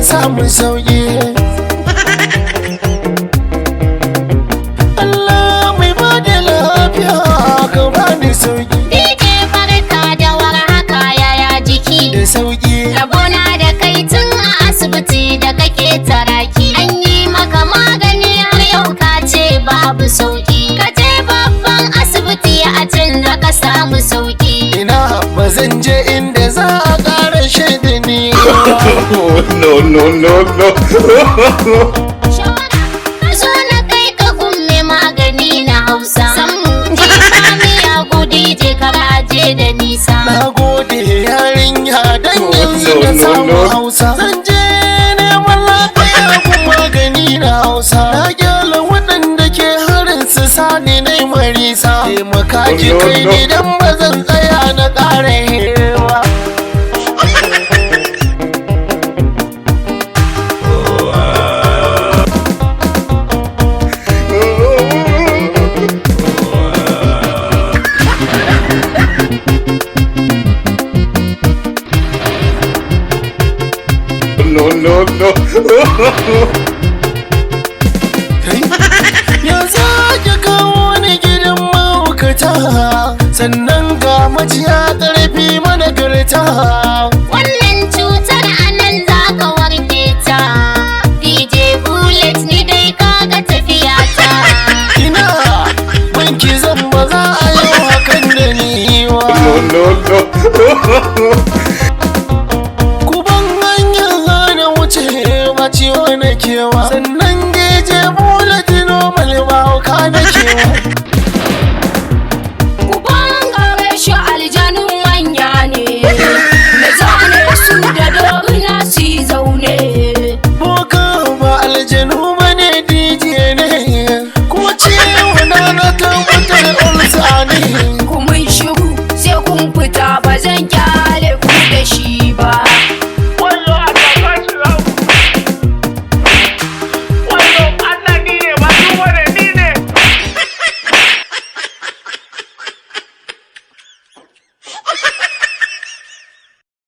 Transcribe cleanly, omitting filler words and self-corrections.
samu sauki. Allah mai bada lafiya ka bani sauki. DJ barka da warhaka yaya jiki Da sauki. rabona da kai tun a asibiti da kake taraki an yi maka magani har yau ka ce babu sauki ka je babban asibiti a can da ka samu sauki Ina ba zan je inda za a ƙara shaida ni. No. shawara zo na kai ka gumme magani na hausa san je samiya gudi je karaje da nisa Na gode yarinya dan yanzu na No. samu Hausa. Zan je neman lafiya kun magani na Hausa. Na gyala waɗanda ke harin su sani na marisa. Taimaka ki No. kai ni dan ba zan tsaya na ƙara hewa. No. Ya za ki kawo ni gidan mahaukata, sannan ga majiya ƙarfi managarta. wannan cutar anan za ka warke ta DJ Bullet ni dai kaga tafiya ta Ina banki zan ba za a yi hakan da ni wa. No. Ku ban hanyar hana wuce ba ciwo na kewa.